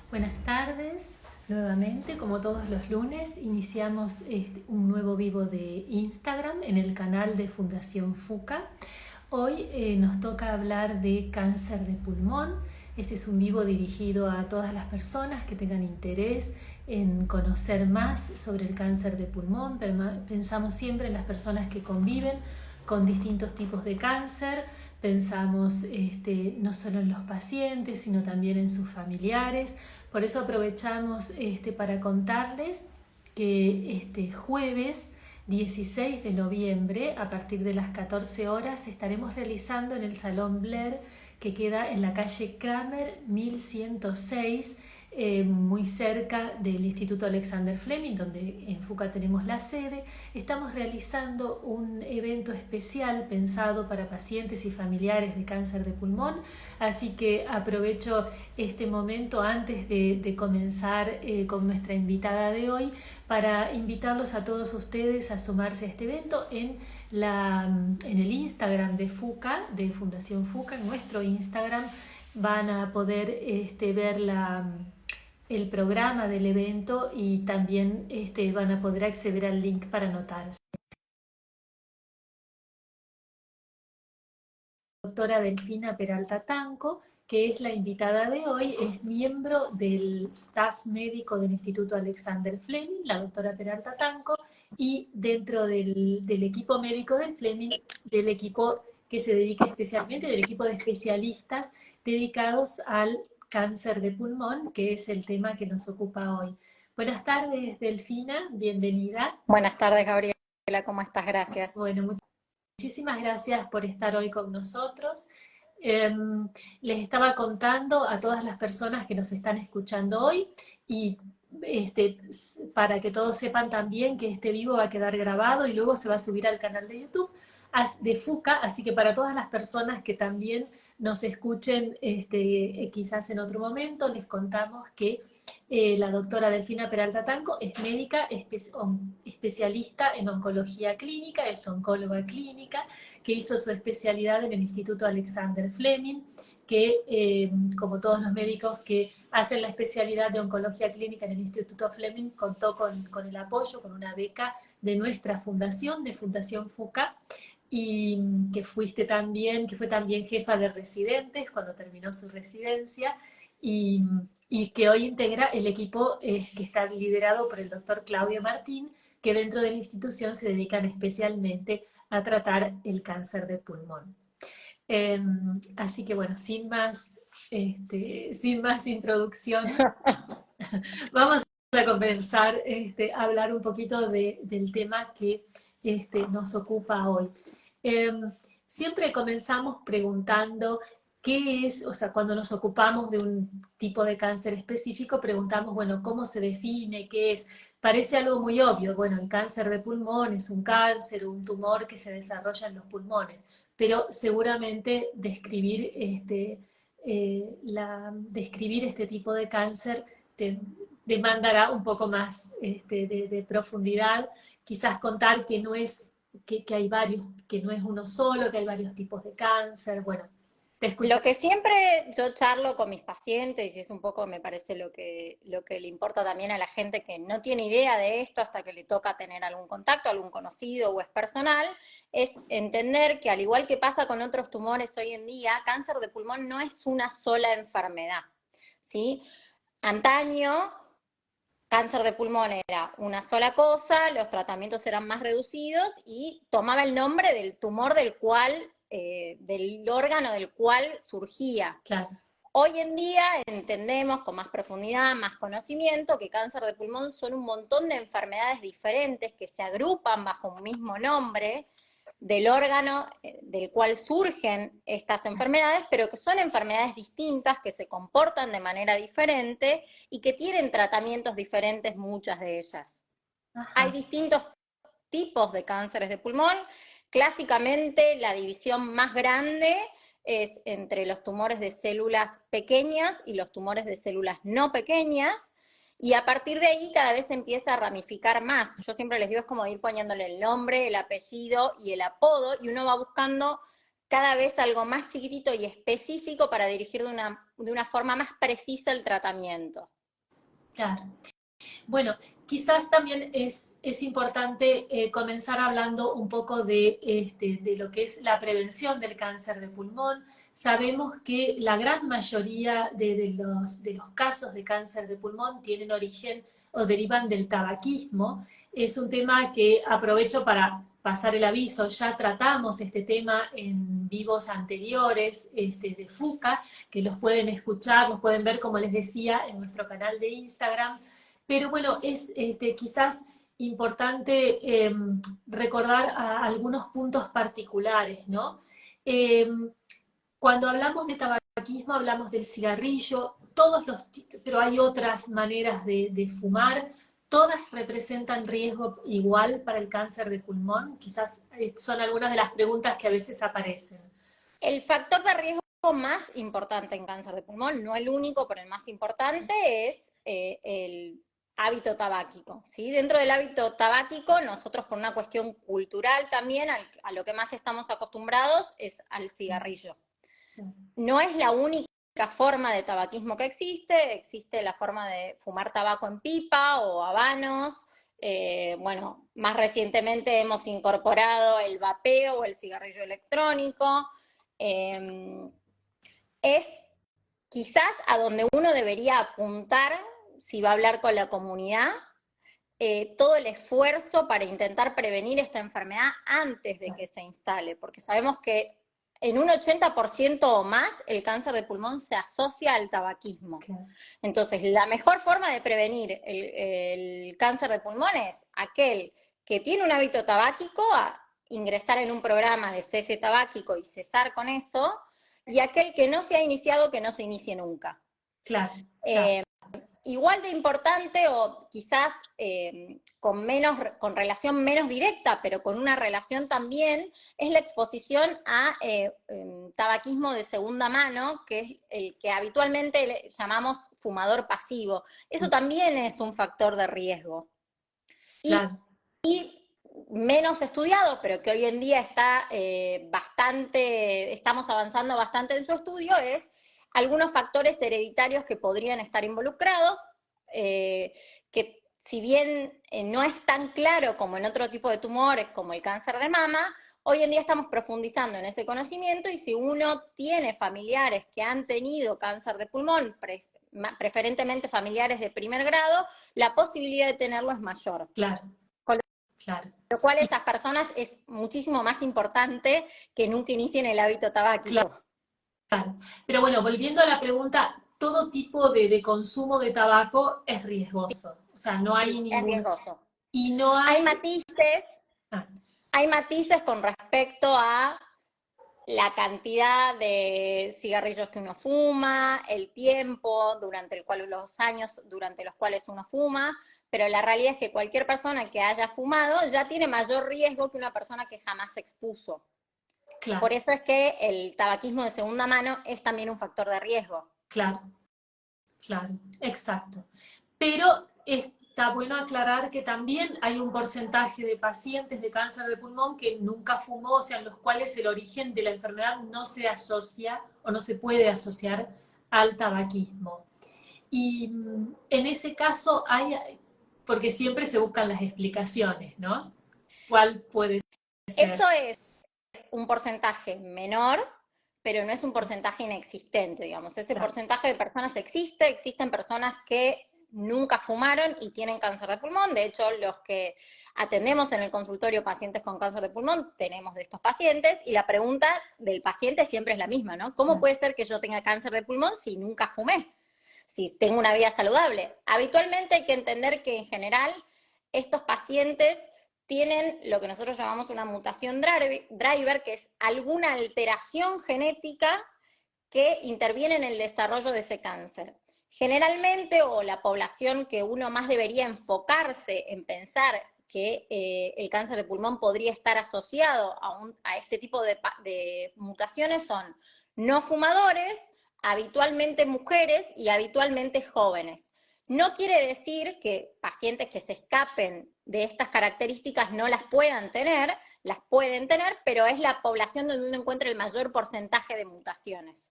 Buenas tardes, nuevamente, como todos los lunes, iniciamos un nuevo vivo de Instagram en el canal de Fundación FUCA. Hoy nos toca hablar de cáncer de pulmón. Este es un vivo dirigido a todas las personas que tengan interés en conocer más sobre el cáncer de pulmón. Pensamos siempre en las personas que conviven con distintos tipos de cáncer. Pensamos no solo en los pacientes, sino también en sus familiares. Por eso aprovechamos para contarles que este jueves 16 de noviembre, a partir de las 14 horas, estaremos realizando en el Salón Blair, que queda en la calle Kramer 1106, muy cerca del Instituto Alexander Fleming, donde en FUCA tenemos la sede. Estamos realizando un evento especial pensado para pacientes y familiares de cáncer de pulmón, así que aprovecho este momento antes de comenzar con nuestra invitada de hoy para invitarlos a todos ustedes a sumarse a este evento en el Instagram de FUCA, de Fundación FUCA. En nuestro Instagram van a poder ver el programa del evento y también van a poder acceder al link para anotarse. La doctora Delfina Peralta Tanco, que es la invitada de hoy, es miembro del staff médico del Instituto Alexander Fleming, la doctora Peralta Tanco, y dentro del equipo médico del Fleming, del equipo que se dedica especialmente, del equipo de especialistas dedicados al cáncer de pulmón, que es el tema que nos ocupa hoy. Buenas tardes, Delfina, bienvenida. Buenas tardes, Gabriela, ¿cómo estás? Gracias. Bueno, muchísimas gracias por estar hoy con nosotros. Eh, Les estaba contando a todas las personas que nos están escuchando hoy y para que todos sepan también que este vivo va a quedar grabado y luego se va a subir al canal de YouTube de FUCA, así que para todas las personas que también nos escuchen quizás en otro momento, les contamos que la doctora Delfina Peralta Tanco es médica especialista en oncología clínica, es oncóloga clínica, que hizo su especialidad en el Instituto Alexander Fleming, que como todos los médicos que hacen la especialidad de oncología clínica en el Instituto Fleming, contó con el apoyo, con una beca de nuestra fundación, de Fundación FUCA, y que que fue también jefa de residentes cuando terminó su residencia, y, y que hoy integra el equipo que está liderado por el doctor Claudio Martín, que dentro de la institución se dedican especialmente a tratar el cáncer de pulmón. Así que bueno, sin más introducción, vamos a comenzar a hablar un poquito del tema que nos ocupa hoy. Eh, Siempre comenzamos preguntando qué es, o sea, cuando nos ocupamos de un tipo de cáncer específico, preguntamos, bueno, ¿cómo se define? ¿Qué es? Parece algo muy obvio, bueno, el cáncer de pulmón es un cáncer, un tumor que se desarrolla en los pulmones, pero seguramente describir este tipo de cáncer te demandará un poco más de profundidad, quizás contar que no es que hay varios, que no es uno solo, que hay varios tipos de cáncer. Bueno, te escucho. Lo que siempre yo charlo con mis pacientes, y es un poco, me parece, lo que le importa también a la gente que no tiene idea de esto hasta que le toca tener algún contacto, algún conocido o es personal, es entender que al igual que pasa con otros tumores hoy en día, cáncer de pulmón no es una sola enfermedad, ¿sí? Antaño, cáncer de pulmón era una sola cosa, los tratamientos eran más reducidos y tomaba el nombre del tumor del órgano del cual surgía. Claro. Hoy en día entendemos con más profundidad, más conocimiento, que cáncer de pulmón son un montón de enfermedades diferentes que se agrupan bajo un mismo nombre del órgano del cual surgen estas enfermedades, pero que son enfermedades distintas, que se comportan de manera diferente y que tienen tratamientos diferentes muchas de ellas. Hay Ajá. distintos tipos de cánceres de pulmón. Clásicamente la división más grande es entre los tumores de células pequeñas y los tumores de células no pequeñas, y a partir de ahí cada vez se empieza a ramificar más. Yo siempre les digo, es como ir poniéndole el nombre, el apellido y el apodo, y uno va buscando cada vez algo más chiquitito y específico para dirigir de una forma más precisa el tratamiento. claro. Bueno, quizás también es importante comenzar hablando un poco de lo que es la prevención del cáncer de pulmón. Sabemos que la gran mayoría de los casos de cáncer de pulmón tienen origen o derivan del tabaquismo. Es un tema que aprovecho para pasar el aviso. Ya tratamos este tema en vivos anteriores de FUCA, que los pueden escuchar, los pueden ver, como les decía, en nuestro canal de Instagram. Pero bueno, es quizás importante recordar algunos puntos particulares, ¿no? Eh, Cuando hablamos de tabaquismo hablamos del cigarrillo, pero hay otras maneras de fumar, todas representan riesgo igual para el cáncer de pulmón. Quizás son algunas de las preguntas que a veces aparecen. El factor de riesgo más importante en cáncer de pulmón, no el único, pero el más importante, es el hábito tabáquico. ¿Sí? Dentro del hábito tabáquico, nosotros por una cuestión cultural también, a lo que más estamos acostumbrados es al cigarrillo. No es la única forma de tabaquismo que existe la forma de fumar tabaco en pipa o habanos. Bueno, más recientemente hemos incorporado el vapeo o el cigarrillo electrónico. Es quizás a donde uno debería apuntar si va a hablar con la comunidad, todo el esfuerzo para intentar prevenir esta enfermedad antes de que se instale, porque sabemos que en un 80% o más el cáncer de pulmón se asocia al tabaquismo. Claro. Entonces, la mejor forma de prevenir el cáncer de pulmón es aquel que tiene un hábito tabáquico, a ingresar en un programa de cese tabáquico y cesar con eso, y aquel que no se ha iniciado, que no se inicie nunca. Claro, claro. Igual de importante, o quizás con relación menos directa, pero con una relación también, es la exposición a tabaquismo de segunda mano, que es el que habitualmente llamamos fumador pasivo. Eso también es un factor de riesgo. Claro. Y menos estudiado, pero que hoy en día está estamos avanzando bastante en su estudio, es algunos factores hereditarios que podrían estar involucrados, que si bien no es tan claro como en otro tipo de tumores, como el cáncer de mama, hoy en día estamos profundizando en ese conocimiento, y si uno tiene familiares que han tenido cáncer de pulmón, preferentemente familiares de primer grado, la posibilidad de tenerlo es mayor. Claro. Claro. Lo cual esas personas es muchísimo más importante que nunca inicien el hábito tabáquico. Claro. Pero bueno, volviendo a la pregunta, todo tipo de consumo de tabaco es riesgoso. O sea, no hay Sí, ningún... es riesgoso. Y no hay... Hay matices con respecto a la cantidad de cigarrillos que uno fuma, el tiempo los años durante los cuales uno fuma, pero la realidad es que cualquier persona que haya fumado ya tiene mayor riesgo que una persona que jamás se expuso. Claro. Por eso es que el tabaquismo de segunda mano es también un factor de riesgo. Claro, claro, exacto. Pero está bueno aclarar que también hay un porcentaje de pacientes de cáncer de pulmón que nunca fumó, o sea, en los cuales el origen de la enfermedad no se asocia o no se puede asociar al tabaquismo. Y en ese caso porque siempre se buscan las explicaciones, ¿no? ¿Cuál puede ser? Eso es un porcentaje menor, pero no es un porcentaje inexistente, digamos. Ese porcentaje de personas existen personas que nunca fumaron y tienen cáncer de pulmón. De hecho, los que atendemos en el consultorio pacientes con cáncer de pulmón, tenemos de estos pacientes, y la pregunta del paciente siempre es la misma, ¿no? ¿Cómo puede ser que yo tenga cáncer de pulmón si nunca fumé? Si tengo una vida saludable. Habitualmente hay que entender que en general estos pacientes tienen lo que nosotros llamamos una mutación driver, que es alguna alteración genética que interviene en el desarrollo de ese cáncer. Generalmente, o la población que uno más debería enfocarse en pensar que el cáncer de pulmón podría estar asociado a este tipo de mutaciones, son no fumadores, habitualmente mujeres y habitualmente jóvenes. No quiere decir que pacientes que se escapen de estas características no las puedan tener, las pueden tener, pero es la población donde uno encuentra el mayor porcentaje de mutaciones.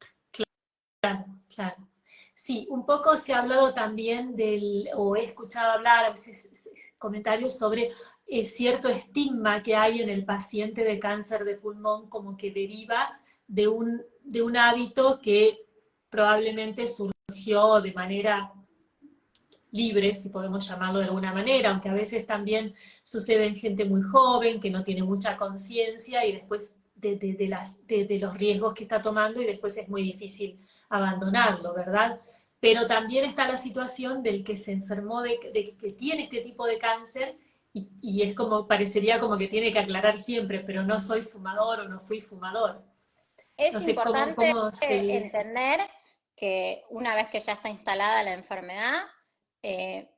Claro, claro. Sí, un poco se ha hablado también o he escuchado hablar a veces comentarios sobre cierto estigma que hay en el paciente de cáncer de pulmón, como que deriva de un hábito que probablemente surgió de manera libre, si podemos llamarlo de alguna manera, aunque a veces también sucede en gente muy joven, que no tiene mucha conciencia y después de los riesgos que está tomando y después es muy difícil abandonarlo, ¿verdad? Pero también está la situación del que se enfermó, que tiene este tipo de cáncer y es como, parecería como que tiene que aclarar siempre, pero no soy fumador o no fui fumador. No Es sé importante cómo se... entender que una vez que ya está instalada la enfermedad, eh,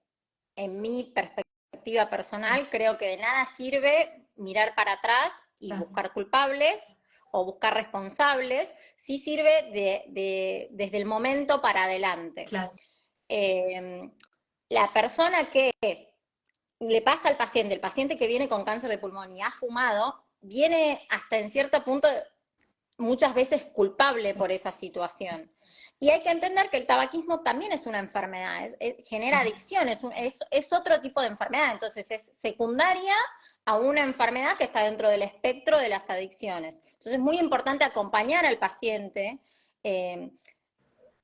en mi perspectiva personal, creo que de nada sirve mirar para atrás y Claro, buscar culpables o buscar responsables, sí sirve desde el momento para adelante. claro, Eh, la persona que le pasa al paciente, el paciente que viene con cáncer de pulmón y ha fumado, viene hasta en cierto punto muchas veces culpable por esa situación. Y hay que entender que el tabaquismo también es una enfermedad, genera adicción, es otro tipo de enfermedad, entonces es secundaria a una enfermedad que está dentro del espectro de las adicciones. Entonces es muy importante acompañar al paciente, eh,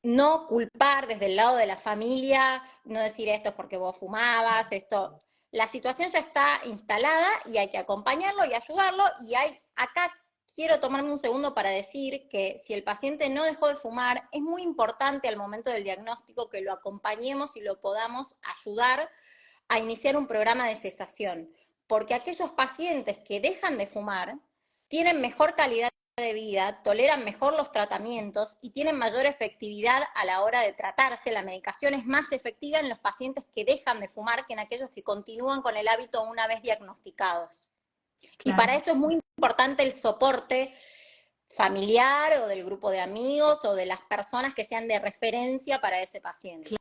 no culpar desde el lado de la familia, no decir esto es porque vos fumabas, esto... La situación ya está instalada y hay que acompañarlo y ayudarlo y acá quiero tomarme un segundo para decir que si el paciente no dejó de fumar, es muy importante al momento del diagnóstico que lo acompañemos y lo podamos ayudar a iniciar un programa de cesación, porque aquellos pacientes que dejan de fumar tienen mejor calidad de vida, toleran mejor los tratamientos y tienen mayor efectividad a la hora de tratarse. La medicación es más efectiva en los pacientes que dejan de fumar que en aquellos que continúan con el hábito una vez diagnosticados. Y para claro. eso es muy importante el soporte familiar o del grupo de amigos o de las personas que sean de referencia para ese paciente.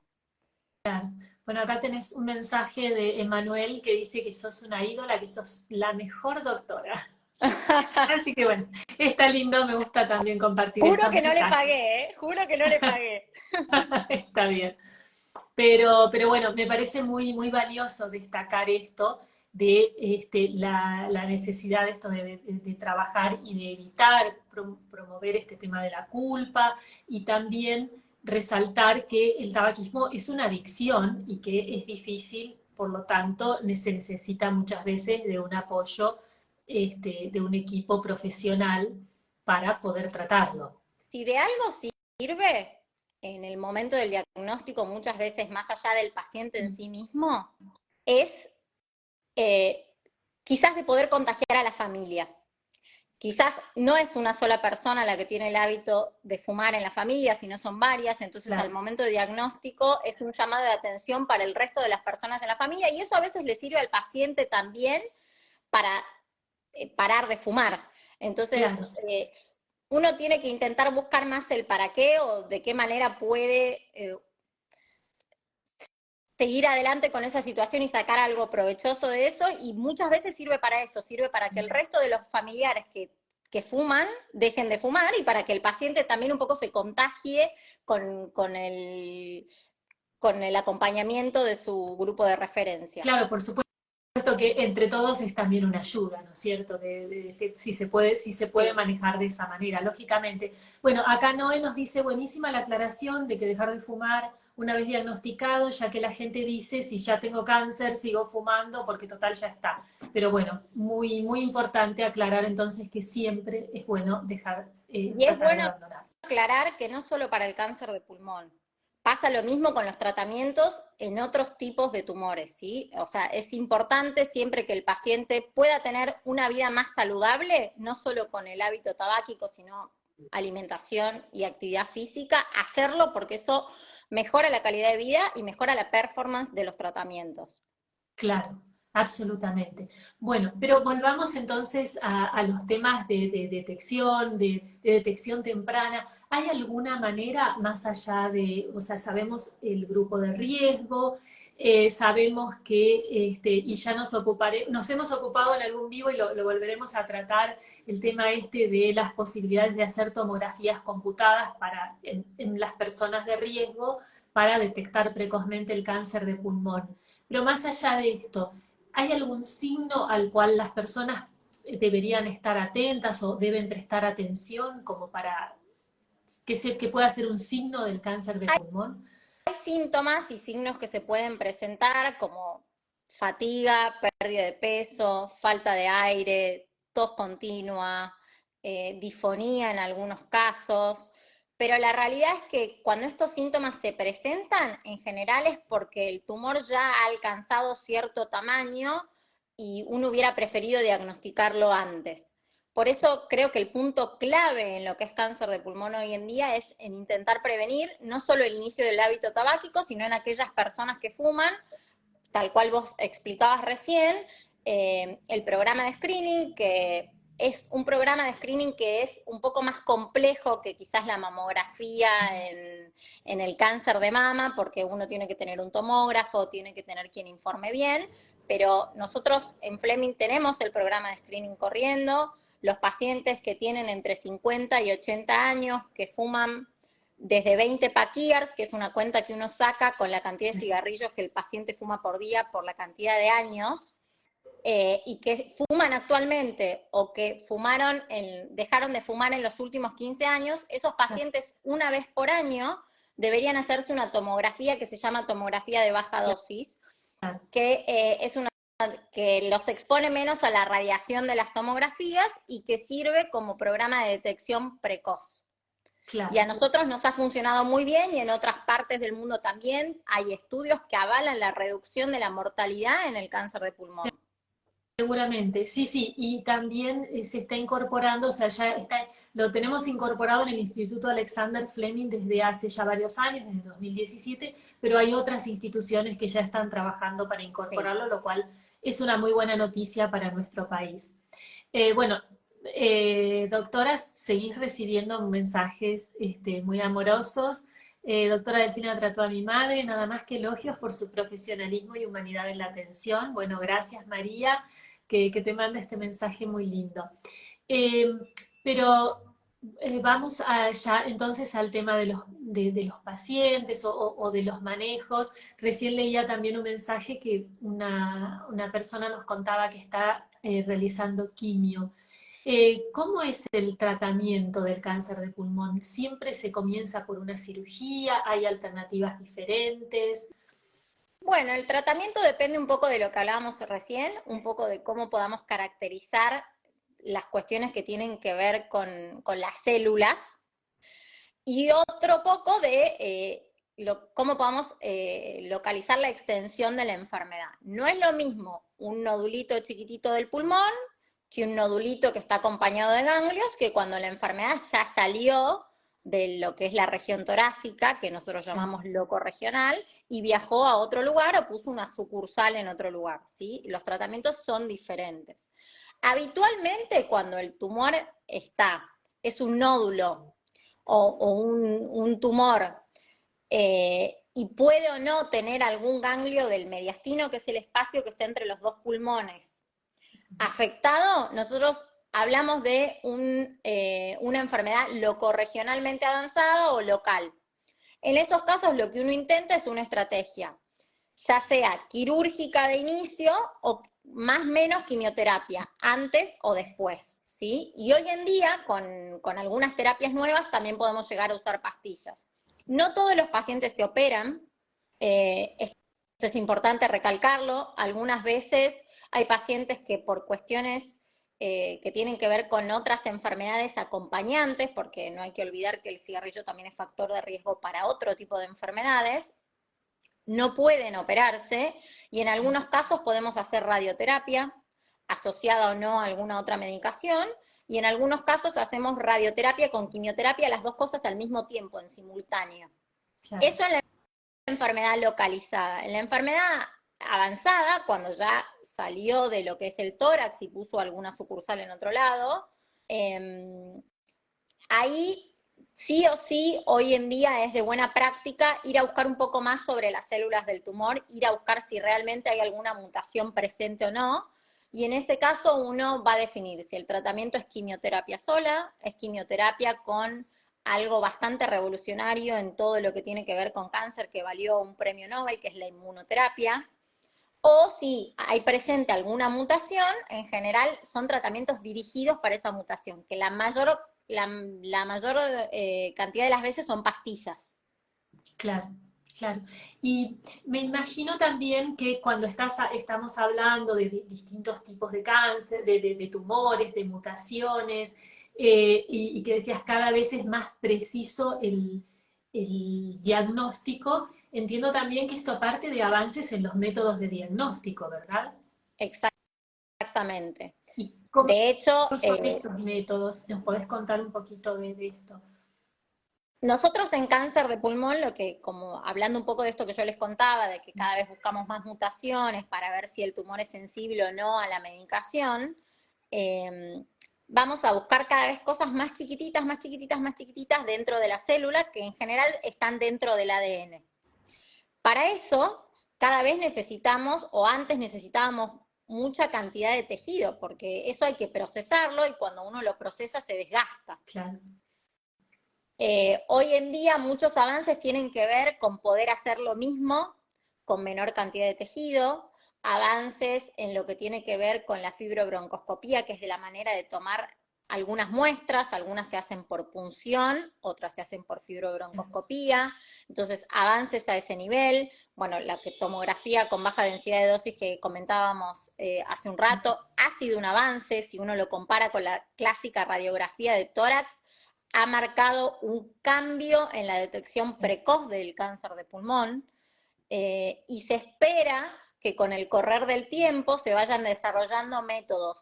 Claro. Bueno, acá tenés un mensaje de Emanuel que dice que sos una ídola, que sos la mejor doctora. Así que bueno, está lindo, me gusta también compartir Juro estos que no le mensajes. pagué, ¿eh? Juro que no le pagué. Está bien. Pero bueno, me parece muy, muy valioso destacar esto de la necesidad de esto de trabajar y de evitar promover este tema de la culpa y también resaltar que el tabaquismo es una adicción y que es difícil, por lo tanto, se necesita muchas veces de un apoyo de un equipo profesional para poder tratarlo. Si de algo sirve en el momento del diagnóstico, muchas veces más allá del paciente en sí mismo, es eh, quizás de poder contagiar a la familia. Quizás no es una sola persona la que tiene el hábito de fumar en la familia, sino son varias, entonces al Claro, momento de diagnóstico es un llamado de atención para el resto de las personas en la familia y eso a veces le sirve al paciente también para parar de fumar. Entonces, claro. uno tiene que intentar buscar más el para qué o de qué manera puede seguir adelante con esa situación y sacar algo provechoso de eso, y muchas veces sirve para eso, sirve para que el resto de los familiares que fuman dejen de fumar y para que el paciente también un poco se contagie con el acompañamiento de su grupo de referencia. Claro, por supuesto que entre todos es también una ayuda, ¿no es cierto? Si se puede Sí. manejar de esa manera, lógicamente. Bueno, acá Noé nos dice, buenísima la aclaración de que dejar de fumar una vez diagnosticado, ya que la gente dice, si ya tengo cáncer, sigo fumando, porque total ya está. Pero bueno, muy, muy importante aclarar entonces que siempre es bueno dejar, Y es tratar de bueno abandonar. aclarar que no solo para el cáncer de pulmón, pasa lo mismo con los tratamientos en otros tipos de tumores, ¿sí? O sea, es importante siempre que el paciente pueda tener una vida más saludable, no solo con el hábito tabáquico, sino alimentación y actividad física, hacerlo porque eso mejora la calidad de vida y mejora la performance de los tratamientos. Claro, Absolutamente. Bueno, pero volvamos entonces a los temas de detección, de detección temprana. ¿Hay alguna manera más allá de, o sea, sabemos el grupo de riesgo, sabemos que, y ya nos hemos ocupado en algún vivo y lo volveremos a tratar, el tema de las posibilidades de hacer tomografías computadas en las personas de riesgo para detectar precozmente el cáncer de pulmón. Pero más allá de esto, ¿hay algún signo al cual las personas deberían estar atentas o deben prestar atención como para que pueda ser un signo del cáncer de pulmón? Hay síntomas y signos que se pueden presentar como fatiga, pérdida de peso, falta de aire, tos continua, disfonía en algunos casos, pero la realidad es que cuando estos síntomas se presentan, en general es porque el tumor ya ha alcanzado cierto tamaño y uno hubiera preferido diagnosticarlo antes. Por eso creo que el punto clave en lo que es cáncer de pulmón hoy en día es en intentar prevenir no solo el inicio del hábito tabáquico, sino en aquellas personas que fuman, tal cual vos explicabas recién, el programa de screening, que es un programa de screening que es un poco más complejo que quizás la mamografía en el cáncer de mama, porque uno tiene que tener un tomógrafo, tiene que tener quien informe bien, pero nosotros en Fleming tenemos el programa de screening corriendo. Los pacientes que tienen entre 50 y 80 años, que fuman desde 20 pack years, que es una cuenta que uno saca con la cantidad de cigarrillos que el paciente fuma por día por la cantidad de años, y que fuman actualmente o que dejaron de fumar en los últimos 15 años, esos pacientes una vez por año deberían hacerse una tomografía que se llama tomografía de baja dosis, que es una que los expone menos a la radiación de las tomografías y que sirve como programa de detección precoz. Claro. Y a nosotros nos ha funcionado muy bien y en otras partes del mundo también hay estudios que avalan la reducción de la mortalidad en el cáncer de pulmón. Seguramente, sí, sí, y también se está incorporando, o sea, lo tenemos incorporado en el Instituto Alexander Fleming desde hace ya varios años, desde 2017, pero hay otras instituciones que ya están trabajando para incorporarlo, sí, lo cual es una muy buena noticia para nuestro país. Bueno, doctora, seguís recibiendo mensajes muy amorosos. Doctora Delfina trató a mi madre, nada más que elogios por su profesionalismo y humanidad en la atención. Bueno, gracias María, que te manda este mensaje muy lindo. Eh, pero vamos ya entonces al tema de los pacientes o de los manejos. Recién leía también un mensaje que una persona nos contaba que está realizando quimio. ¿Cómo es el tratamiento del cáncer de pulmón? ¿Siempre se comienza por una cirugía? ¿Hay alternativas diferentes? Bueno, el tratamiento depende un poco de lo que hablábamos recién, un poco de cómo podamos caracterizar las cuestiones que tienen que ver con las células y otro poco de cómo podamos localizar la extensión de la enfermedad. No es lo mismo un nodulito chiquitito del pulmón que un nodulito que está acompañado de ganglios, que cuando la enfermedad ya salió de lo que es la región torácica, que nosotros llamamos loco regional, y viajó a otro lugar o puso una sucursal en otro lugar, ¿sí? Los tratamientos son diferentes. Habitualmente cuando el tumor es un nódulo o un tumor, y puede o no tener algún ganglio del mediastino, que es el espacio que está entre los dos pulmones, afectado, nosotros hablamos de una enfermedad locorregionalmente avanzada o local. En estos casos lo que uno intenta es una estrategia, ya sea quirúrgica de inicio o más o menos quimioterapia, antes o después, ¿sí? Y hoy en día, con algunas terapias nuevas, también podemos llegar a usar pastillas. No todos los pacientes se operan, esto es importante recalcarlo. Algunas veces hay pacientes que por cuestiones que tienen que ver con otras enfermedades acompañantes, porque no hay que olvidar que el cigarrillo también es factor de riesgo para otro tipo de enfermedades, no pueden operarse y en algunos casos podemos hacer radioterapia asociada o no a alguna otra medicación, y en algunos casos hacemos radioterapia con quimioterapia, las dos cosas al mismo tiempo, en simultáneo. Claro. Eso en la enfermedad localizada. En la enfermedad avanzada, cuando ya salió de lo que es el tórax y puso alguna sucursal en otro lado, ahí sí o sí, hoy en día es de buena práctica ir a buscar un poco más sobre las células del tumor, ir a buscar si realmente hay alguna mutación presente o no, y en ese caso uno va a definir si el tratamiento es quimioterapia sola, es quimioterapia con algo bastante revolucionario en todo lo que tiene que ver con cáncer, que valió un premio Nobel, que es la inmunoterapia, o si hay presente alguna mutación, en general son tratamientos dirigidos para esa mutación, que la mayor cantidad de las veces son pastillas. Claro, claro. Y me imagino también que cuando estamos hablando de distintos tipos de cáncer, de tumores, de mutaciones, y que decías cada vez es más preciso el diagnóstico, entiendo también que esto parte de avances en los métodos de diagnóstico, ¿verdad? Exactamente. ¿Y cómo De hecho, son estos métodos? ¿Nos podés contar un poquito de esto? nosotros en cáncer de pulmón, lo que, como hablando un poco de esto que yo les contaba, de que cada vez buscamos más mutaciones para ver si el tumor es sensible o no a la medicación, vamos a buscar cada vez cosas más chiquititas, más chiquititas, más chiquititas dentro de la célula, que en general están dentro del ADN. Para eso, cada vez necesitamos, o antes necesitábamos, mucha cantidad de tejido, porque eso hay que procesarlo y cuando uno lo procesa se desgasta. Claro. Hoy en día muchos avances tienen que ver con poder hacer lo mismo con menor cantidad de tejido, avances en lo que tiene que ver con la fibrobroncoscopía, que es de la manera de tomar algunas muestras, algunas se hacen por punción, otras se hacen por fibrobroncoscopía, entonces avances a ese nivel, bueno, la tomografía con baja densidad de dosis que comentábamos hace un rato, ha sido un avance, si uno lo compara con la clásica radiografía de tórax, ha marcado un cambio en la detección precoz del cáncer de pulmón y se espera que con el correr del tiempo se vayan desarrollando métodos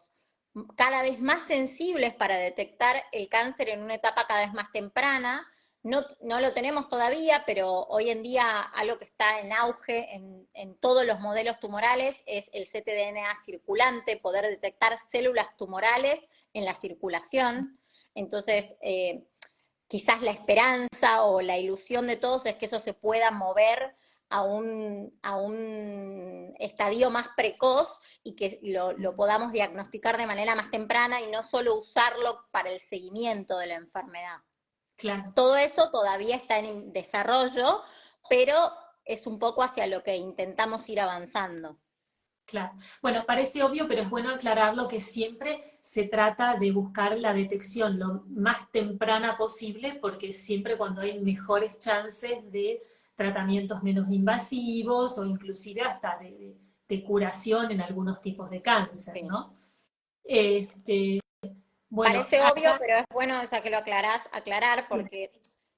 cada vez más sensibles para detectar el cáncer en una etapa cada vez más temprana. No lo tenemos todavía, pero hoy en día algo que está en auge en todos los modelos tumorales es el ctDNA circulante, poder detectar células tumorales en la circulación. Entonces, quizás la esperanza o la ilusión de todos es que eso se pueda mover a un estadio más precoz y que lo podamos diagnosticar de manera más temprana y no solo usarlo para el seguimiento de la enfermedad. Claro. Todo eso todavía está en desarrollo, pero es un poco hacia lo que intentamos ir avanzando. Claro. Bueno, parece obvio, pero es bueno aclararlo que siempre se trata de buscar la detección lo más temprana posible, porque siempre cuando hay mejores chances de tratamientos menos invasivos o inclusive hasta de curación en algunos tipos de cáncer, Sí. ¿no? Este, bueno, Parece obvio, acá, pero es bueno, ya que lo aclarás, aclarar, porque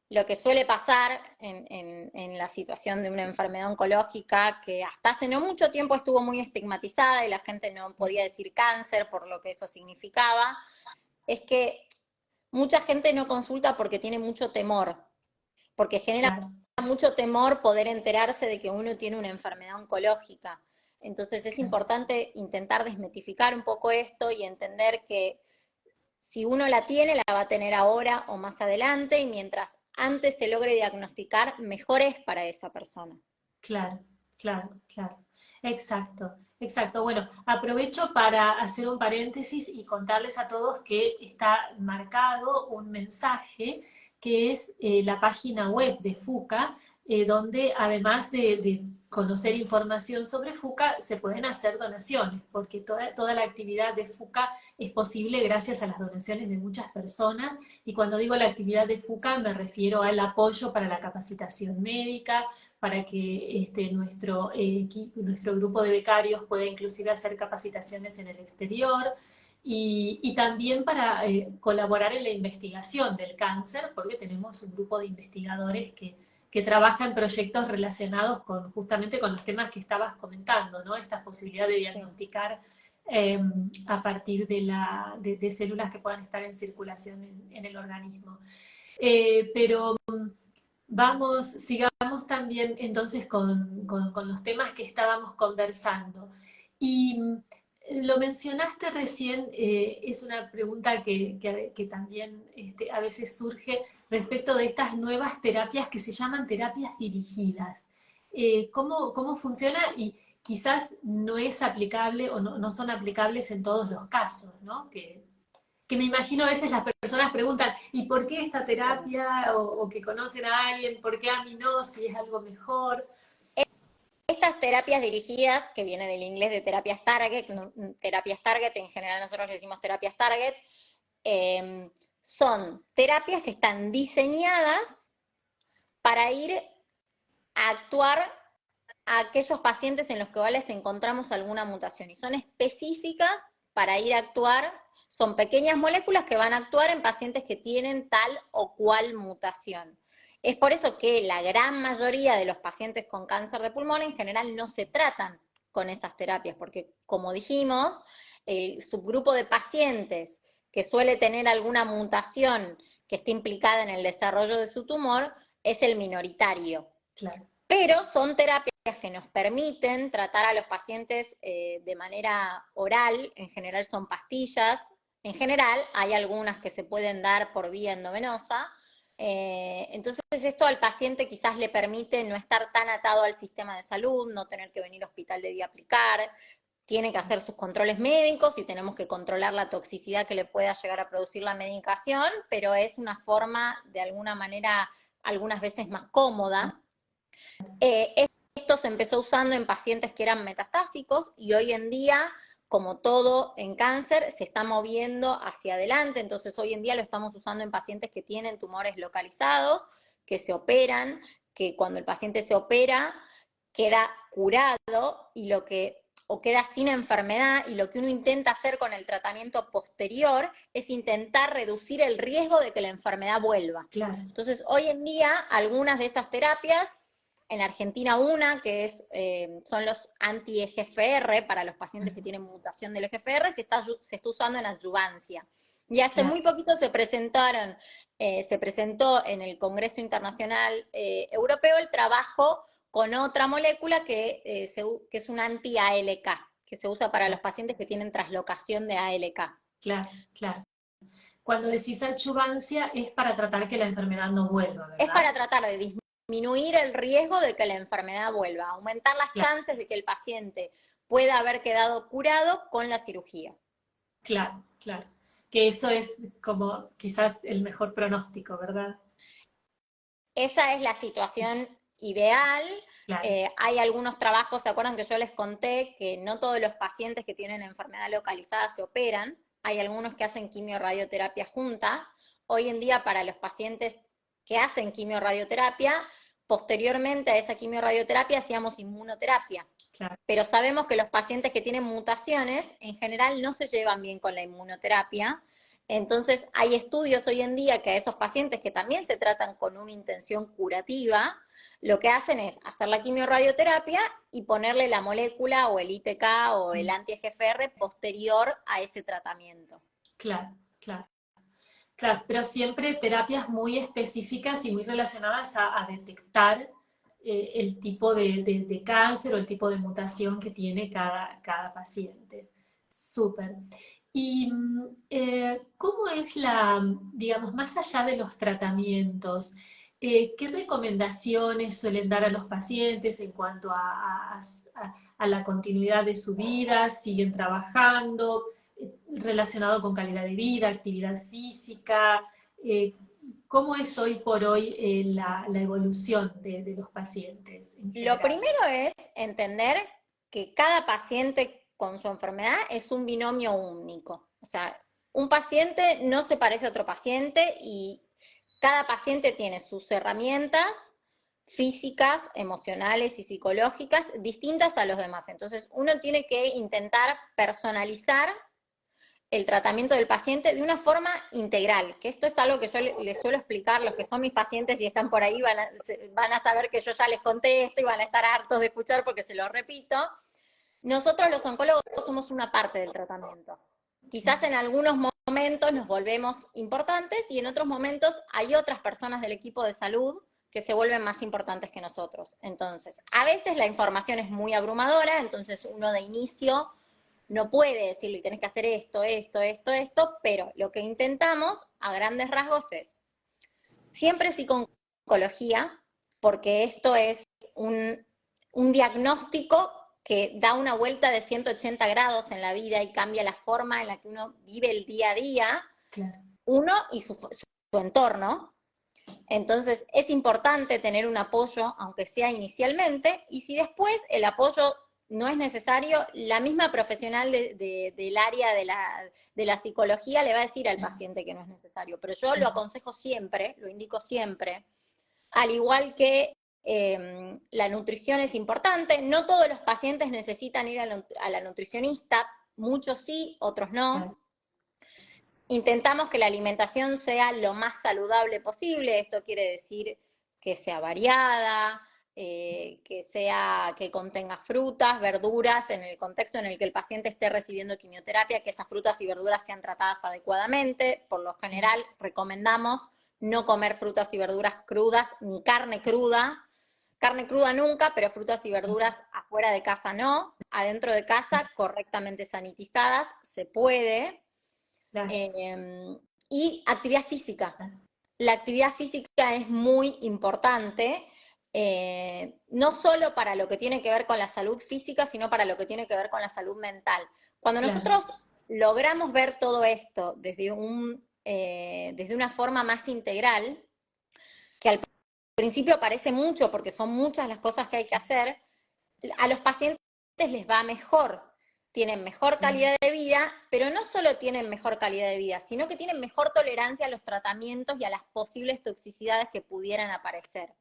lo que suele pasar en la situación de una enfermedad oncológica, que hasta hace no mucho tiempo estuvo muy estigmatizada y la gente no podía decir cáncer por lo que eso significaba, es que mucha gente no consulta porque tiene mucho temor, porque genera claro, mucho temor poder enterarse de que uno tiene una enfermedad oncológica. Entonces es claro. importante intentar desmitificar un poco esto y entender que si uno la tiene, la va a tener ahora o más adelante, y mientras antes se logre diagnosticar, mejor es para esa persona. Claro, claro, claro. Exacto, exacto. Bueno, aprovecho para hacer un paréntesis y contarles a todos que está marcado un mensaje que es la página web de FUCA, donde además de conocer información sobre FUCA, se pueden hacer donaciones, porque toda la actividad de FUCA es posible gracias a las donaciones de muchas personas. Y cuando digo la actividad de FUCA, me refiero al apoyo para la capacitación médica, para que nuestro grupo de becarios pueda inclusive hacer capacitaciones en el exterior y también para colaborar en la investigación del cáncer, porque tenemos un grupo de investigadores que trabaja en proyectos relacionados justamente con los temas que estabas comentando, ¿no? Esta posibilidad de Sí. diagnosticar a partir de células que puedan estar en circulación en el organismo. Pero sigamos también entonces con los temas que estábamos conversando. Y lo mencionaste recién, es una pregunta que también a veces surge respecto de estas nuevas terapias que se llaman terapias dirigidas. ¿Cómo funciona? Y quizás no es aplicable o no son aplicables en todos los casos, ¿no? Que me imagino a veces las personas preguntan, ¿y por qué esta terapia? O que conocen a alguien, ¿por qué a mí no? Si es algo mejor. Estas terapias dirigidas, que viene del inglés de terapias target, terapias target, en general nosotros le decimos terapias target, son terapias que están diseñadas para ir a actuar a aquellos pacientes en los cuales encontramos alguna mutación y son específicas para ir a actuar, son pequeñas moléculas que van a actuar en pacientes que tienen tal o cual mutación. Es por eso que la gran mayoría de los pacientes con cáncer de pulmón en general no se tratan con esas terapias, porque como dijimos, el subgrupo de pacientes que suele tener alguna mutación que esté implicada en el desarrollo de su tumor es el minoritario. Claro. Pero son terapias que nos permiten tratar a los pacientes de manera oral, en general son pastillas, en general hay algunas que se pueden dar por vía endovenosa, entonces esto al paciente quizás le permite no estar tan atado al sistema de salud, no tener que venir al hospital de día a aplicar, tiene que hacer sus controles médicos y tenemos que controlar la toxicidad que le pueda llegar a producir la medicación, pero es una forma de alguna manera algunas veces más cómoda. Esto se empezó usando en pacientes que eran metastásicos y hoy en día, como todo en cáncer, se está moviendo hacia adelante. Entonces hoy en día lo estamos usando en pacientes que tienen tumores localizados, que se operan, que cuando el paciente se opera queda curado y o queda sin enfermedad, y lo que uno intenta hacer con el tratamiento posterior es intentar reducir el riesgo de que la enfermedad vuelva. Claro. Entonces, hoy en día, algunas de esas terapias, en Argentina una, que son los anti-EGFR, para los pacientes que tienen mutación del EGFR, se está usando en adyuvancia. Y hace muy poquito se presentó en el Congreso Internacional Europeo el trabajo con otra molécula que es un anti-ALK, que se usa para los pacientes que tienen traslocación de ALK. Claro, claro. Cuando decís adyuvancia es para tratar que la enfermedad no vuelva, ¿verdad? Es para tratar de disminuir el riesgo de que la enfermedad vuelva, aumentar las chances de que el paciente pueda haber quedado curado con la cirugía. Claro, claro. Que eso es como quizás el mejor pronóstico, ¿verdad? Esa es la situación ideal. Claro. Hay algunos trabajos, ¿se acuerdan que yo les conté que no todos los pacientes que tienen enfermedad localizada se operan? Hay algunos que hacen quimio-radioterapia junta. Hoy en día, para los pacientes que hacen quimio-radioterapia, posteriormente a esa quimio-radioterapia hacíamos inmunoterapia. Claro. Pero sabemos que los pacientes que tienen mutaciones en general no se llevan bien con la inmunoterapia. Entonces hay estudios hoy en día que a esos pacientes que también se tratan con una intención curativa, lo que hacen es hacer la quimiorradioterapia y ponerle la molécula o el ITK o el anti-EGFR posterior a ese tratamiento. Claro, claro. Claro, pero siempre terapias muy específicas y muy relacionadas a detectar el tipo de cáncer o el tipo de mutación que tiene cada paciente. Súper. ¿Y cómo es digamos, más allá de los tratamientos, qué recomendaciones suelen dar a los pacientes en cuanto a la continuidad de su vida? ¿Siguen trabajando? Relacionado con calidad de vida, actividad física? ¿Cómo es hoy por hoy la evolución de los pacientes en Lo general? primero es entender que cada paciente con su enfermedad es un binomio único. O sea, un paciente no se parece a otro paciente y cada paciente tiene sus herramientas físicas, emocionales y psicológicas distintas a los demás. Entonces, uno tiene que intentar personalizar el tratamiento del paciente de una forma integral, que esto es algo que yo les suelo explicar, los que son mis pacientes y están por ahí van a saber que yo ya les conté esto y van a estar hartos de escuchar porque se lo repito. Nosotros los oncólogos somos una parte del tratamiento. Quizás en algunos momentos nos volvemos importantes y en otros momentos hay otras personas del equipo de salud que se vuelven más importantes que nosotros. Entonces, a veces la información es muy abrumadora, entonces uno de inicio no puede decirlo y tenés que hacer esto, esto, esto, esto, pero lo que intentamos a grandes rasgos es siempre psico-oncología, porque esto es un diagnóstico que da una vuelta de 180 grados en la vida y cambia la forma en la que uno vive el día a día, Claro. uno y su entorno. Entonces es importante tener un apoyo, aunque sea inicialmente, y si después el apoyo no es necesario, la misma profesional del área de la psicología le va a decir al paciente que no es necesario. Pero yo lo aconsejo siempre, lo indico siempre, al igual que la nutrición es importante. No todos los pacientes necesitan ir a la nutricionista, muchos sí, otros no. Claro. Intentamos que la alimentación sea lo más saludable posible. Esto quiere decir que sea variada, que contenga frutas, verduras, en el contexto en el que el paciente esté recibiendo quimioterapia, que esas frutas y verduras sean tratadas adecuadamente. Por lo general, recomendamos no comer frutas y verduras crudas, ni carne cruda. Carne cruda nunca, pero frutas y verduras afuera de casa no. Adentro de casa, correctamente sanitizadas, se puede. Claro. Y actividad física. La actividad física es muy importante, no solo para lo que tiene que ver con la salud física, sino para lo que tiene que ver con la salud mental. Cuando Claro. nosotros logramos ver todo esto desde una forma más integral, que al principio parece mucho porque son muchas las cosas que hay que hacer, a los pacientes les va mejor, tienen mejor calidad de vida, pero no solo tienen mejor calidad de vida, sino que tienen mejor tolerancia a los tratamientos y a las posibles toxicidades que pudieran aparecer.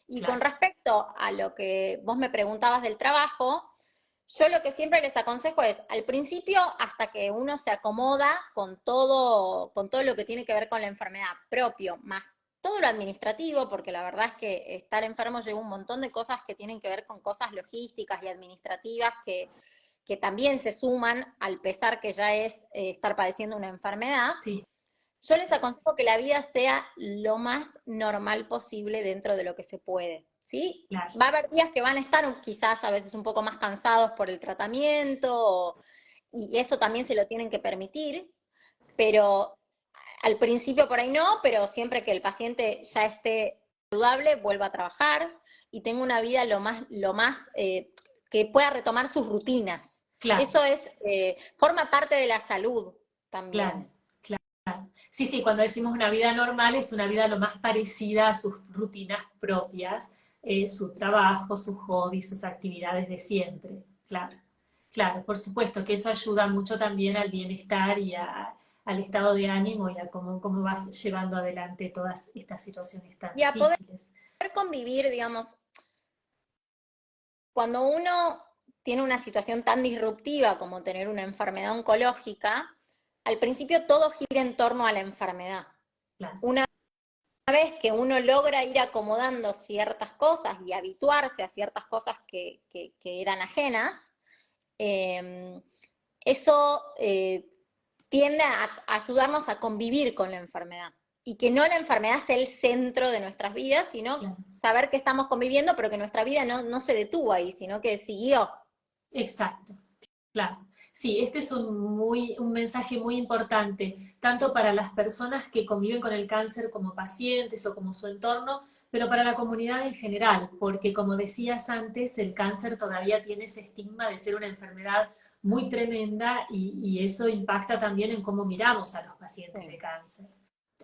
Y Claro. con respecto a lo que vos me preguntabas del trabajo, yo lo que siempre les aconsejo es, al principio, hasta que uno se acomoda con todo lo que tiene que ver con la enfermedad propio, más todo lo administrativo, porque la verdad es que estar enfermo lleva un montón de cosas que tienen que ver con cosas logísticas y administrativas que también se suman al pesar que ya es estar padeciendo una enfermedad. Sí. Yo les aconsejo que la vida sea lo más normal posible dentro de lo que se puede, ¿sí? Claro. Va a haber días que van a estar quizás a veces un poco más cansados por el tratamiento, y eso también se lo tienen que permitir, pero al principio por ahí no, pero siempre que el paciente ya esté saludable, vuelva a trabajar y tenga una vida lo más que pueda retomar sus rutinas. Claro. Eso forma parte de la salud también. Claro. Sí, sí, cuando decimos una vida normal es una vida lo más parecida a sus rutinas propias, su trabajo, sus hobbies, sus actividades de siempre. Claro, claro, por supuesto que eso ayuda mucho también al bienestar y al estado de ánimo y a cómo vas llevando adelante todas estas situaciones tan Y a poder difíciles. convivir, digamos, cuando uno tiene una situación tan disruptiva como tener una enfermedad oncológica, al principio todo gira en torno a la enfermedad. Claro. Una vez que uno logra ir acomodando ciertas cosas y habituarse a ciertas cosas que eran ajenas, eso tiende a ayudarnos a convivir con la enfermedad. Y que no la enfermedad sea el centro de nuestras vidas, sino Claro. saber que estamos conviviendo, pero que nuestra vida no se detuvo ahí, sino que siguió. Exacto, claro. Sí, este es un mensaje muy importante, tanto para las personas que conviven con el cáncer como pacientes o como su entorno, pero para la comunidad en general, porque como decías antes, el cáncer todavía tiene ese estigma de ser una enfermedad muy tremenda y eso impacta también en cómo miramos a los pacientes de cáncer.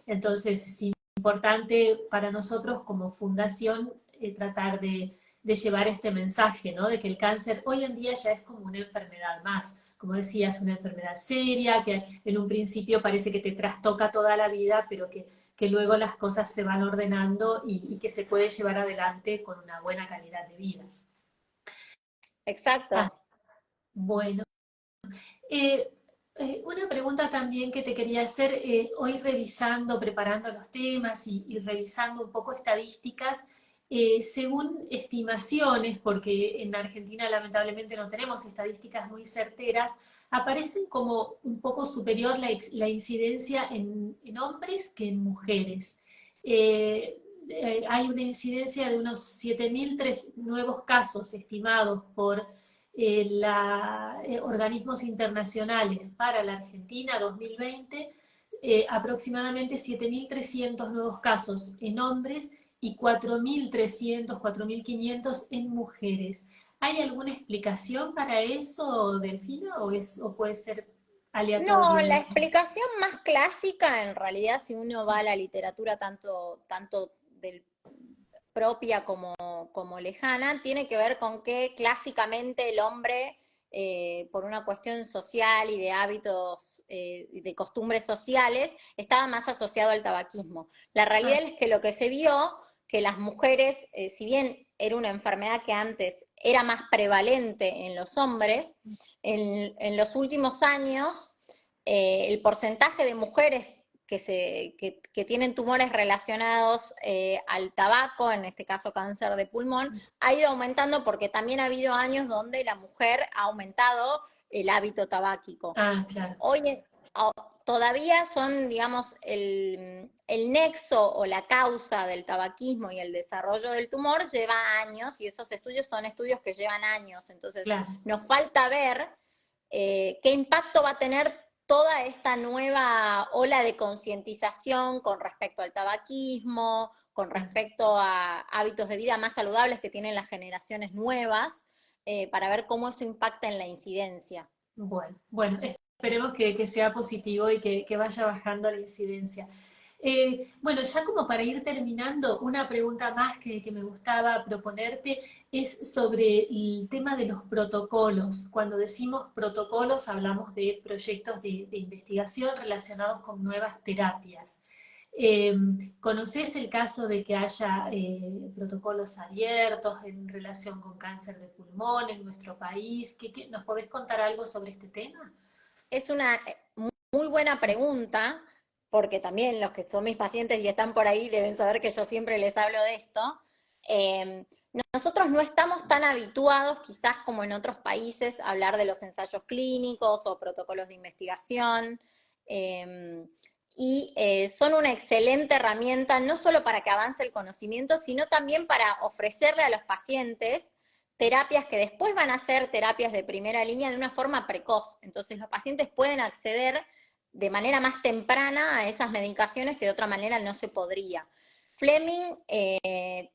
Entonces, es importante para nosotros como fundación tratar de llevar este mensaje, ¿no? De que el cáncer hoy en día ya es como una enfermedad más. Como decías, una enfermedad seria, que en un principio parece que te trastoca toda la vida, pero que luego las cosas se van ordenando y que se puede llevar adelante con una buena calidad de vida. Exacto. Ah, bueno. Eh, una pregunta también que te quería hacer, hoy revisando, preparando los temas y revisando un poco estadísticas, según estimaciones, porque en Argentina lamentablemente no tenemos estadísticas muy certeras, aparecen como un poco superior la incidencia en hombres que en mujeres. hay una incidencia de unos 7.000 nuevos casos estimados por organismos internacionales para la Argentina 2020, aproximadamente 7.300 nuevos casos en hombres y 4.300, 4.500 en mujeres. ¿Hay alguna explicación para eso, Delfina, o puede ser No, la aleatorio? explicación más clásica, en realidad, si uno va a la literatura tanto propia como lejana, tiene que ver con que clásicamente el hombre, por una cuestión social y de hábitos, de costumbres sociales, estaba más asociado al tabaquismo. La realidad Ah, es que lo que se vio, que las mujeres, si bien era una enfermedad que antes era más prevalente en los hombres, en los últimos años el porcentaje de mujeres que tienen tumores relacionados al tabaco, en este caso cáncer de pulmón, ha ido aumentando porque también ha habido años donde la mujer ha aumentado el hábito tabáquico. claro. Hoy todavía son, digamos, el nexo o la causa del tabaquismo y el desarrollo del tumor lleva años y esos estudios son estudios que llevan años. Entonces, Claro. nos falta ver qué impacto va a tener toda esta nueva ola de concientización con respecto al tabaquismo, con respecto a hábitos de vida más saludables que tienen las generaciones nuevas, para ver cómo eso impacta en la incidencia. Bueno, esperemos que sea positivo y que vaya bajando la incidencia. Bueno, ya como para ir terminando, una pregunta más que me gustaba proponerte es sobre el tema de los protocolos. Cuando decimos protocolos, hablamos de proyectos de investigación relacionados con nuevas terapias. Eh, ¿Conoces el caso de que haya protocolos abiertos en relación con cáncer de pulmón en nuestro país? ¿Nos podés contar algo sobre este tema? Es una muy buena pregunta, porque también los que son mis pacientes y están por ahí deben saber que yo siempre les hablo de esto. Eh, Nosotros no estamos tan habituados, quizás como en otros países, a hablar de los ensayos clínicos o protocolos de investigación. Eh, Son una excelente herramienta, no solo para que avance el conocimiento, sino también para ofrecerle a los pacientes terapias que después van a ser terapias de primera línea de una forma precoz. Entonces los pacientes pueden acceder de manera más temprana a esas medicaciones que de otra manera no se podría. Fleming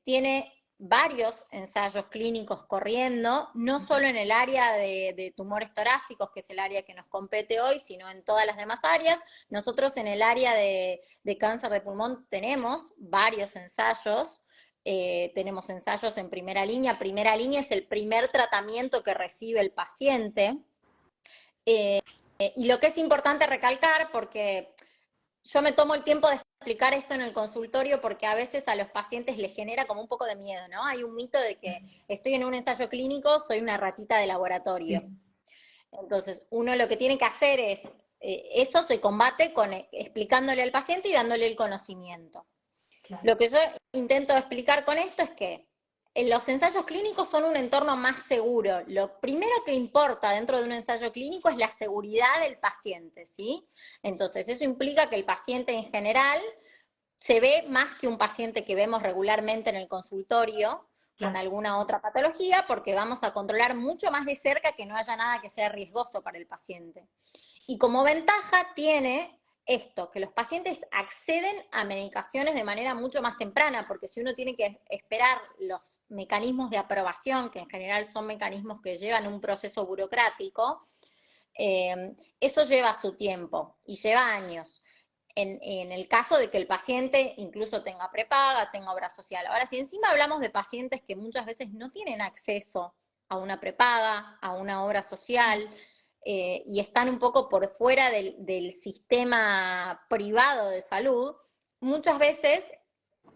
tiene varios ensayos clínicos corriendo, no solo en el área de tumores torácicos, que es el área que nos compete hoy, sino en todas las demás áreas. Nosotros en el área de cáncer de pulmón tenemos varios ensayos. Tenemos ensayos en primera línea. Primera línea es el primer tratamiento que recibe el paciente. Y lo que es importante recalcar, porque yo me tomo el tiempo de explicar esto en el consultorio porque a veces a los pacientes les genera como un poco de miedo, ¿no? Hay un mito de que estoy en un ensayo clínico, soy una ratita de laboratorio. Sí, Entonces, uno lo que tiene que hacer es, eso se combate con explicándole al paciente y dándole el conocimiento. claro. Lo que yo intento explicar con esto es que los ensayos clínicos son un entorno más seguro. Lo primero que importa dentro de un ensayo clínico es la seguridad del paciente, ¿sí? Entonces, eso implica que el paciente en general se ve más que un paciente que vemos regularmente en el consultorio con Claro. alguna otra patología, porque vamos a controlar mucho más de cerca que no haya nada que sea riesgoso para el paciente. Y como ventaja tiene esto, que los pacientes acceden a medicaciones de manera mucho más temprana, porque si uno tiene que esperar los mecanismos de aprobación, que en general son mecanismos que llevan un proceso burocrático, eso lleva su tiempo y lleva años. En el caso de que el paciente incluso tenga prepaga, tenga obra social. Ahora, si encima hablamos de pacientes que muchas veces no tienen acceso a una prepaga, a una obra social, y están un poco por fuera del sistema privado de salud, muchas veces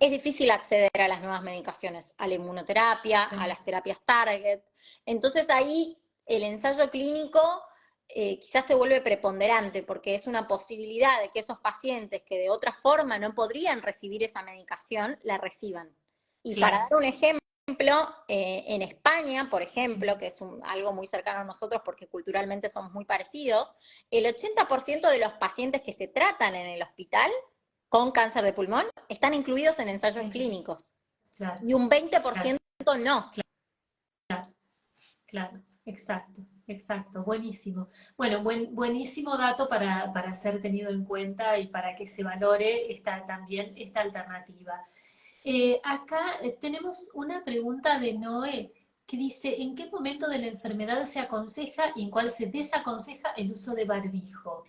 es difícil acceder a las nuevas medicaciones, a la inmunoterapia, a las terapias target. Entonces ahí el ensayo clínico quizás se vuelve preponderante porque es una posibilidad de que esos pacientes que de otra forma no podrían recibir esa medicación, la reciban. Y para Claro. dar un ejemplo, en España, por ejemplo, que es algo muy cercano a nosotros porque culturalmente somos muy parecidos, el 80% de los pacientes que se tratan en el hospital con cáncer de pulmón están incluidos en ensayos clínicos. Claro. Y un 20% no. Claro, exacto, exacto, buenísimo. Bueno, buenísimo dato para ser tenido en cuenta y para que se valore también esta alternativa. Acá tenemos una pregunta de Noé que dice, ¿en qué momento de la enfermedad se aconseja y en cuál se desaconseja el uso de barbijo?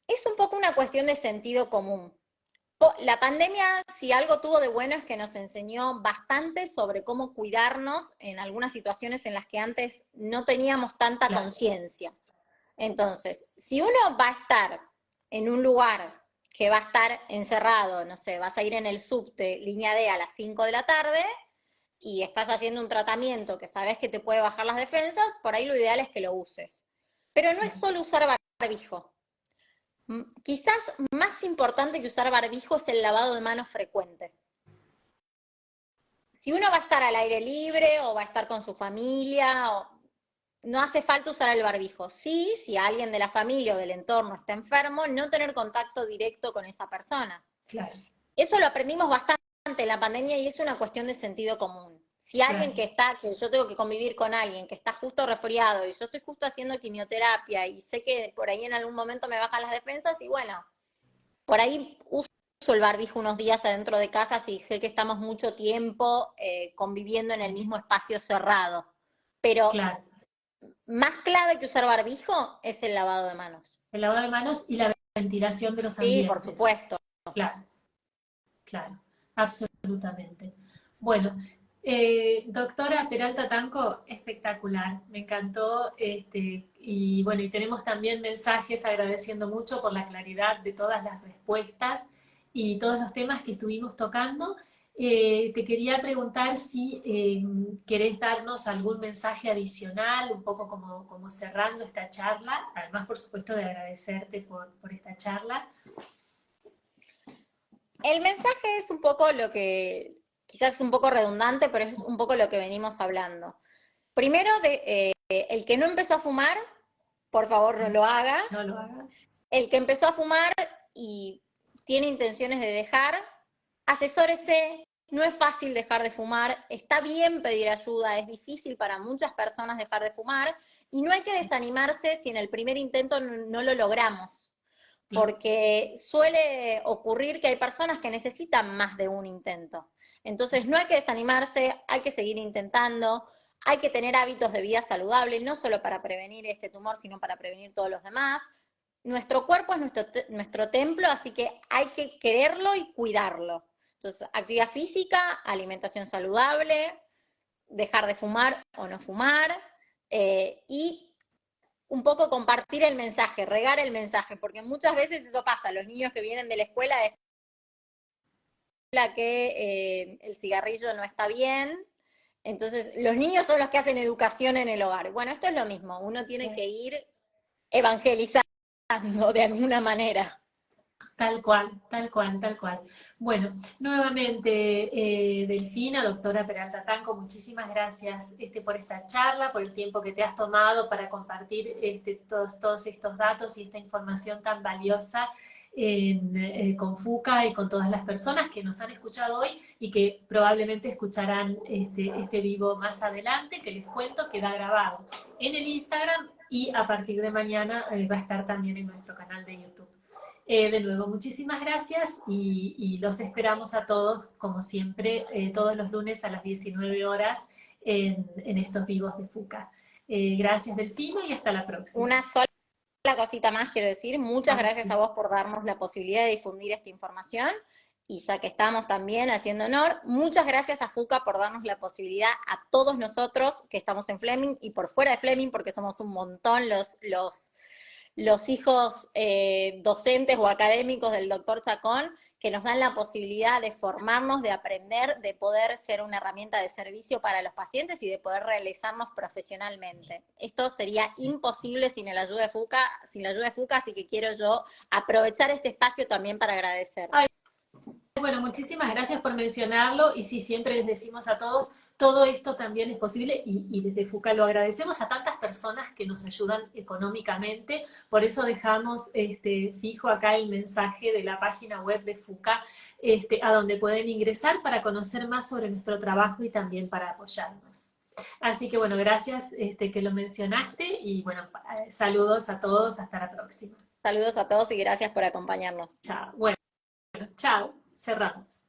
Es un poco una cuestión de sentido común. La pandemia, si algo tuvo de bueno, es que nos enseñó bastante sobre cómo cuidarnos en algunas situaciones en las que antes no teníamos tanta conciencia. Entonces, si uno va a estar en un lugar que va a estar encerrado, no sé, vas a ir en el subte, línea D a las 5 de la tarde, y estás haciendo un tratamiento que sabes que te puede bajar las defensas, por ahí lo ideal es que lo uses. Pero no es solo usar barbijo. Quizás más importante que usar barbijo es el lavado de manos frecuente. Si uno va a estar al aire libre o va a estar con su familia, no hace falta usar el barbijo. Sí, si alguien de la familia o del entorno está enfermo, no tener contacto directo con esa persona. Claro. Eso lo aprendimos bastante en la pandemia y es una cuestión de sentido común. Si alguien que yo tengo que convivir con alguien que está justo resfriado y yo estoy justo haciendo quimioterapia y sé que por ahí en algún momento me bajan las defensas y bueno, por ahí uso el barbijo unos días adentro de casa si sé que estamos mucho tiempo conviviendo en el mismo espacio cerrado. Pero más clave que usar barbijo es el lavado de manos. El lavado de manos y la ventilación de los ambientes. Sí, por supuesto. Claro, claro, absolutamente. Bueno, doctora Peralta Tanco, espectacular, me encantó, y bueno, y tenemos también mensajes agradeciendo mucho por la claridad de todas las respuestas y todos los temas que estuvimos tocando. Te quería preguntar si querés darnos algún mensaje adicional, un poco como cerrando esta charla, además por supuesto de agradecerte por esta charla. El mensaje es un poco lo que, quizás es un poco redundante, pero es un poco lo que venimos hablando. Primero, el que no empezó a fumar, por favor no lo haga. No lo haga. El que empezó a fumar y tiene intenciones de dejar, asesórese. No es fácil dejar de fumar, está bien pedir ayuda, es difícil para muchas personas dejar de fumar y no hay que desanimarse si en el primer intento no lo logramos. Porque suele ocurrir que hay personas que necesitan más de un intento. Entonces no hay que desanimarse, hay que seguir intentando, hay que tener hábitos de vida saludable, no solo para prevenir este tumor, sino para prevenir todos los demás. Nuestro cuerpo es nuestro templo, así que hay que quererlo y cuidarlo. Entonces, actividad física, alimentación saludable, dejar de fumar o no fumar, y un poco compartir el mensaje, regar el mensaje, porque muchas veces eso pasa, los niños que vienen de la escuela que el cigarrillo no está bien, entonces los niños son los que hacen educación en el hogar. Bueno, esto es lo mismo, uno tiene que ir evangelizando de alguna manera. Tal cual, tal cual, tal cual. Bueno, nuevamente, Delfina, doctora Peralta Tanco, muchísimas gracias por esta charla, por el tiempo que te has tomado para compartir todos estos datos y esta información tan valiosa con FUCA y con todas las personas que nos han escuchado hoy y que probablemente escucharán este vivo más adelante, que les cuento queda grabado en el Instagram y a partir de mañana va a estar también en nuestro canal de YouTube. De nuevo, muchísimas gracias y los esperamos a todos, como siempre, todos los lunes a las 19 horas en estos vivos de FUCA. Gracias, Delfina, y hasta la próxima. Una sola cosita más quiero decir. Muchas gracias a vos por darnos la posibilidad de difundir esta información. Y ya que estamos también haciendo honor, muchas gracias a FUCA por darnos la posibilidad a todos nosotros que estamos en Fleming y por fuera de Fleming, porque somos un montón los hijos docentes o académicos del doctor Chacón, que nos dan la posibilidad de formarnos, de aprender, de poder ser una herramienta de servicio para los pacientes y de poder realizarnos profesionalmente. Esto sería imposible sin la ayuda de FUCA, así que quiero yo aprovechar este espacio también para agradecer. Ay, bueno, muchísimas gracias por mencionarlo y sí, siempre les decimos a todos, todo esto también es posible y desde FUCA lo agradecemos a tantas personas que nos ayudan económicamente, por eso dejamos fijo acá el mensaje de la página web de FUCA, a donde pueden ingresar para conocer más sobre nuestro trabajo y también para apoyarnos. Así que bueno, gracias que lo mencionaste y bueno, saludos a todos, hasta la próxima. Saludos a todos y gracias por acompañarnos. Chao. Bueno, chao, cerramos.